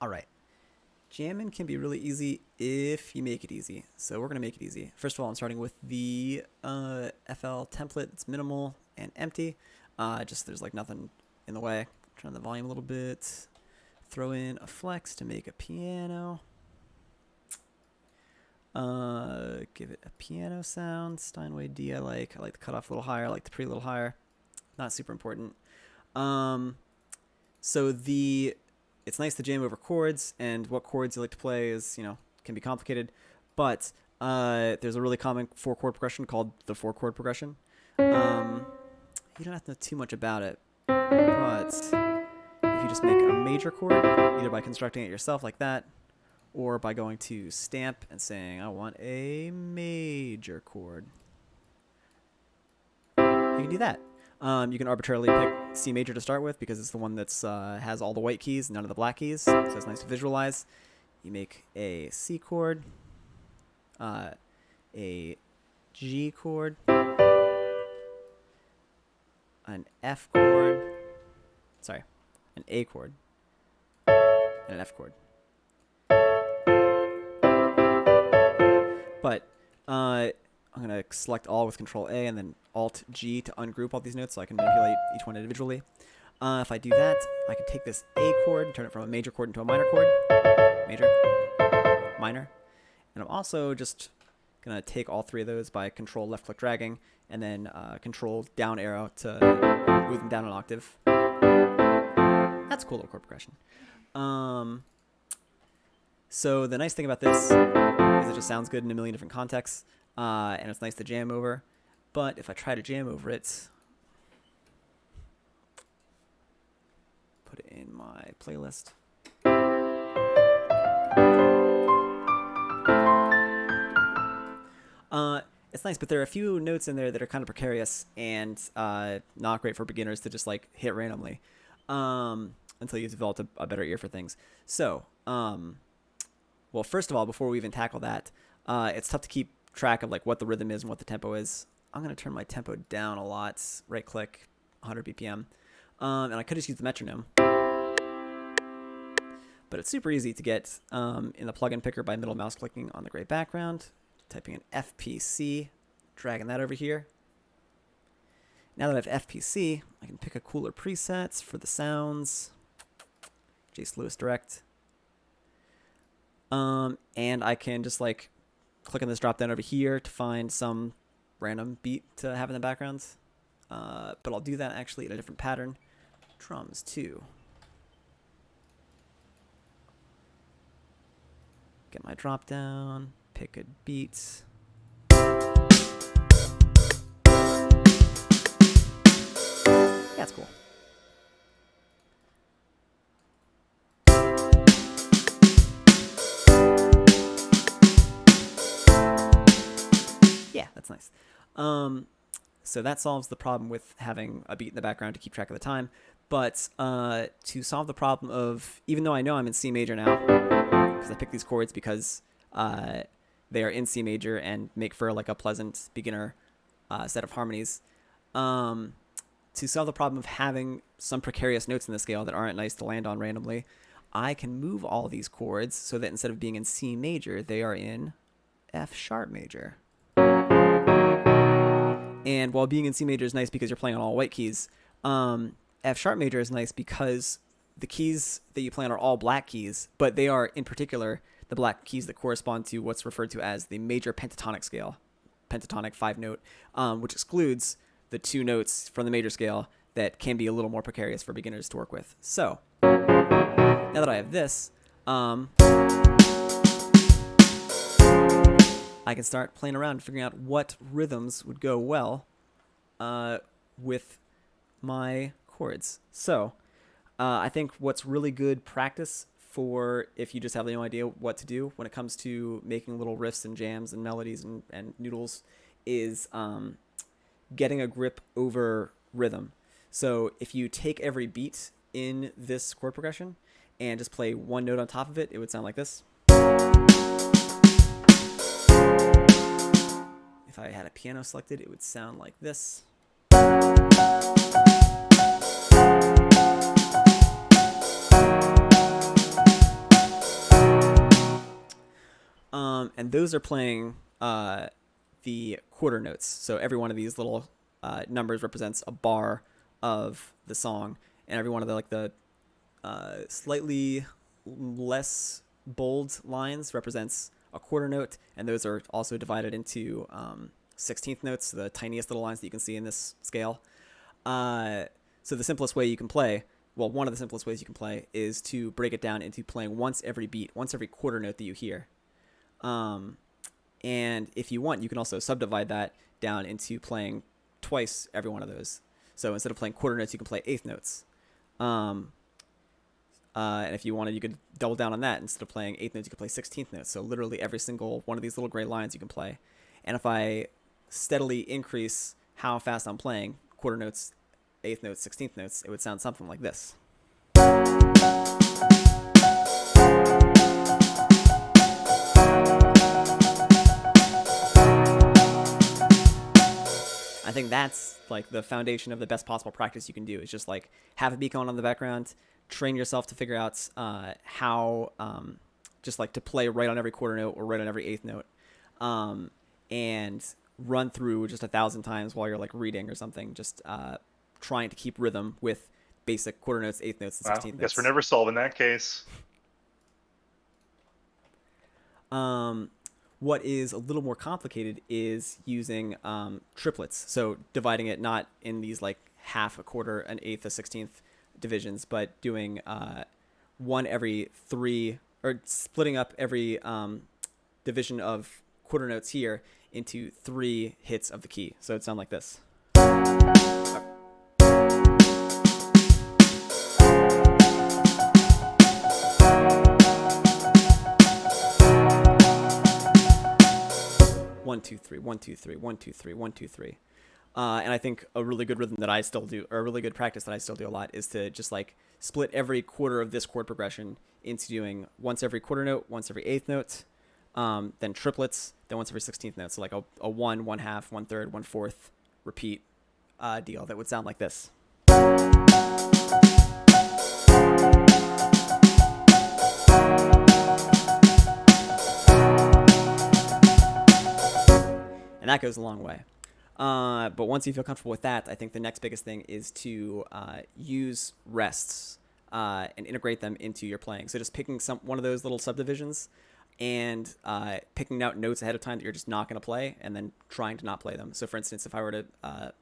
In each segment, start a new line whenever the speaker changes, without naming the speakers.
All right. Jamming can be really easy if you make it easy. So we're going to make it easy. First of all, I'm starting with the FL template. It's minimal and empty. Just there's like nothing in the way. Turn the volume a little bit. Throw in a flex to make a piano. Give it a piano sound. Steinway D I like. I like the cutoff a little higher. I like the pre a little higher. Not super important. It's nice to jam over chords, and what chords you like to play is, can be complicated, but there's a really common 4-chord progression called the 4-chord progression. You don't have to know too much about it, but if you just make a major chord, either by constructing it yourself like that, or by going to stamp and saying, I want a major chord, you can do that. You can arbitrarily pick C major to start with because it's the one that's has all the white keys, none of the black keys, so it's nice to visualize. You make a C chord, a G chord, an F chord, an A chord, and an F chord. But I'm going to select all with Control A and then Alt G to ungroup all these notes so I can manipulate each one individually. If I do that, I can take this A chord and turn it from a major chord into a minor chord. Major, minor. And I'm also just going to take all three of those by Control left click dragging and then Control down arrow to move them down an octave. That's a cool little chord progression. So the nice thing about this is it just sounds good in a million different contexts. And it's nice to jam over. But if I try to jam over it, put it in my playlist. It's nice, but there are a few notes in there that are kind of precarious and not great for beginners to just like hit randomly until you've developed a better ear for things. So, well, first of all, before we even tackle that, it's tough to keep track of like what the rhythm is and what the tempo is. I'm going to turn my tempo down a lot, right click, 100 BPM. And I could just use the metronome. But it's super easy to get in the plugin picker by middle mouse clicking on the gray background, typing in FPC, dragging that over here. Now that I have FPC, I can pick a cooler presets for the sounds. Jace Lewis Direct. And I can just like click on this drop down over here to find some random beat to have in the background. But I'll do that actually in a different pattern. Drums too. Get my drop down, pick a beat. That's cool. Yeah, that's nice. So that solves the problem with having a beat in the background to keep track of the time. But to solve the problem of, even though I know I'm in C major now, because I picked these chords because they are in C major and make for like a pleasant beginner set of harmonies, to solve the problem of having some precarious notes in the scale that aren't nice to land on randomly, I can move all these chords so that instead of being in C major, they are in F sharp major. And while being in C major is nice because you're playing on all white keys, F sharp major is nice because the keys that you play on are all black keys, but they are in particular the black keys that correspond to what's referred to as the major pentatonic scale, pentatonic 5-note, which excludes the 2 notes from the major scale that can be a little more precarious for beginners to work with. So now that I have this, I can start playing around and figuring out what rhythms would go well with my chords. So I think what's really good practice for if you just have no idea what to do when it comes to making little riffs and jams and melodies and noodles is getting a grip over rhythm. So if you take every beat in this chord progression and just play one note on top of it, it would sound like this. If I had a piano selected, it would sound like this. And those are playing the quarter notes. So every one of these little numbers represents a bar of the song, and every one of the slightly less bold lines represents a quarter note, and those are also divided into 16th notes, the tiniest little lines that you can see in this scale. So the simplest way you can play, well, one of the simplest ways you can play is to break it down into playing once every beat, once every quarter note that you hear. And if you want, you can also subdivide that down into playing twice every one of those. So instead of playing quarter notes, you can play eighth notes. And if you wanted, you could double down on that. Instead of playing eighth notes, you could play 16th notes. So literally every single one of these little gray lines you can play. And if I steadily increase how fast I'm playing, quarter notes, eighth notes, 16th notes, it would sound something like this. I think that's like the foundation of the best possible practice you can do, is just like have a beat going on in the background, train yourself to figure out how just like to play right on every quarter note or right on every eighth note, and run through just 1,000 times while you're like reading or something, just trying to keep rhythm with basic quarter notes, eighth notes, and 16th notes.
Guess we're never solving that case.
What is a little more complicated is using triplets. So dividing it not in these like half, a quarter, an eighth, a 16th divisions, but doing one every three, or splitting up every division of quarter notes here into 3 hits of the key. So it'd sound like this. One, two, three, 1, 2, 3, 1, 2, 3, 1, 2, 3. And I think a really good rhythm that I still do, or a really good practice that I still do a lot, is to just like split every quarter of this chord progression into doing once every quarter note, once every eighth note, then triplets, then once every 16th note. So like a 1, 1/2, 1/3, 1/4 repeat deal that would sound like this. And that goes a long way. But once you feel comfortable with that, I think the next biggest thing is to use rests and integrate them into your playing. So just picking one of those little subdivisions and picking out notes ahead of time that you're just not going to play, and then trying to not play them. So for instance, if I were to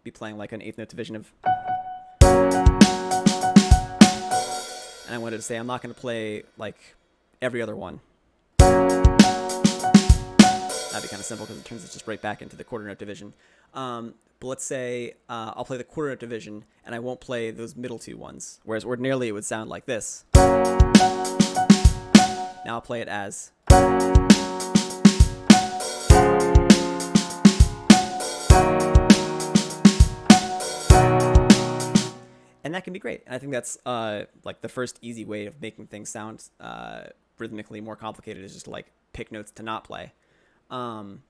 be playing like an eighth note division of, and I wanted to say I'm not going to play like every other one, that'd be kind of simple because it turns it just right back into the quarter note division. But let's say I'll play the quarter note division and I won't play those middle two ones, whereas ordinarily it would sound like this. Now I'll play it as. And that can be great. And I think that's like the first easy way of making things sound rhythmically more complicated, is just to like pick notes to not play. And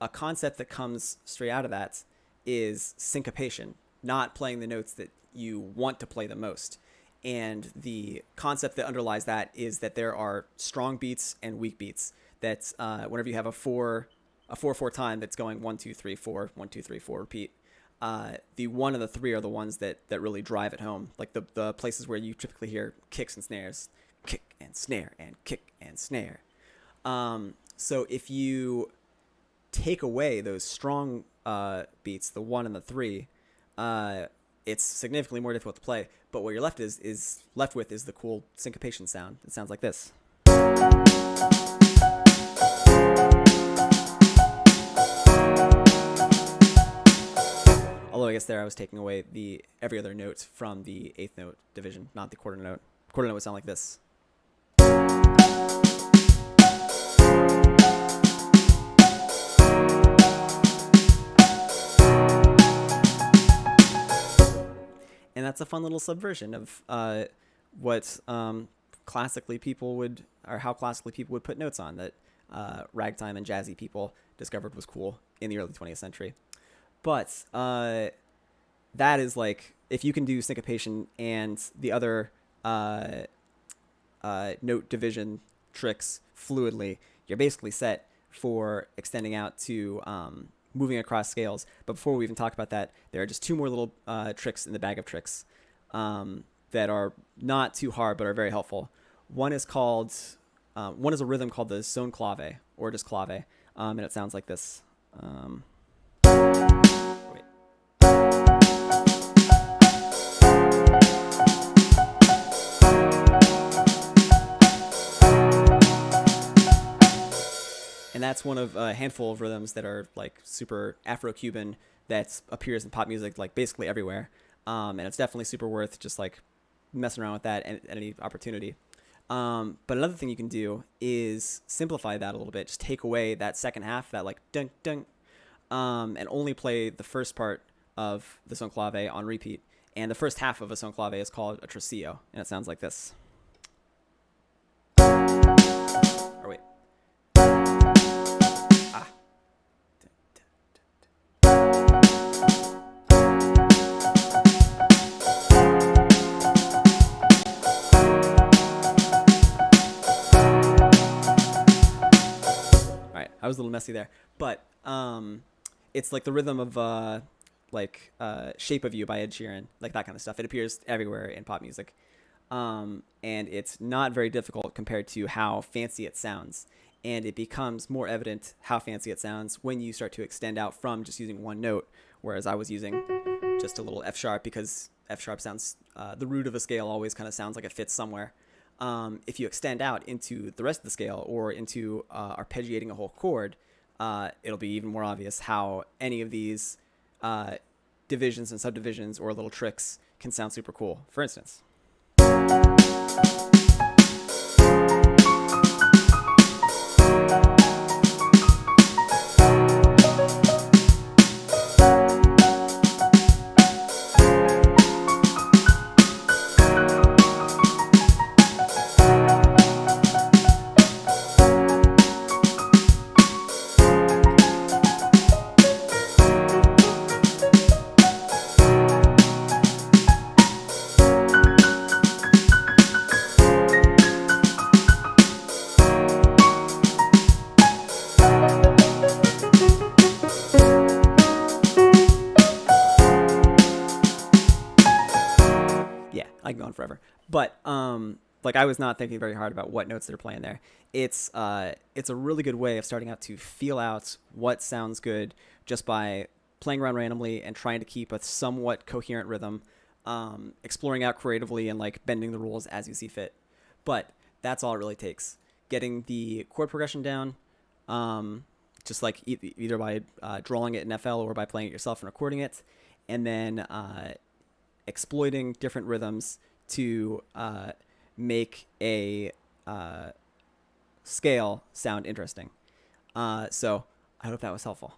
a concept that comes straight out of that is syncopation, not playing the notes that you want to play the most. And the concept that underlies that is that there are strong beats and weak beats. That whenever you have a 4/4 time that's going 1 2 3 4 1 2 3 4 repeat, the 1 and the 3 are the ones that really drive it home. Like the places where you typically hear kicks and snares, kick and snare and kick and snare. So if you take away those strong beats, the 1 and the 3, it's significantly more difficult to play. But what you're left with is the cool syncopation sound. It sounds like this. Although I guess there I was taking away the every other note from the eighth note division, not the quarter note. Quarter note would sound like this. And that's a fun little subversion of what classically people would, or how classically people would put notes on, that ragtime and jazzy people discovered was cool in the early 20th century. But that is like, if you can do syncopation and the other note division tricks fluidly, you're basically set for extending out to moving across scales. But before we even talk about that, there are just two more little tricks in the bag of tricks that are not too hard but are very helpful. One is a rhythm called the son clave, or just clave, and it sounds like this. Wait. And that's one of a handful of rhythms that are like super Afro-Cuban that appears in pop music like basically everywhere. And it's definitely super worth just like messing around with that at any opportunity. But another thing you can do is simplify that a little bit. Just take away that second half, that like dun dun, and only play the first part of the son clave on repeat. And the first half of a son clave is called a tresillo, and it sounds like this. Or wait. Ah. All right, I was a little messy there, but it's like the rhythm of Shape of You by Ed Sheeran, like that kind of stuff. It appears everywhere in pop music. And it's not very difficult compared to how fancy it sounds. And it becomes more evident how fancy it sounds when you start to extend out from just using one note, whereas I was using just a little F sharp because F sharp sounds, the root of a scale always kind of sounds like it fits somewhere. If you extend out into the rest of the scale or into arpeggiating a whole chord, it'll be even more obvious how any of these divisions and subdivisions or little tricks can sound super cool. For instance. I can go on forever, but like I was not thinking very hard about what notes they're playing there. It's a really good way of starting out to feel out what sounds good just by playing around randomly and trying to keep a somewhat coherent rhythm, exploring out creatively and like bending the rules as you see fit. But that's all it really takes. Getting the chord progression down, just like either by drawing it in FL or by playing it yourself and recording it, and then exploiting different rhythms to make a scale sound interesting. So I hope that was helpful.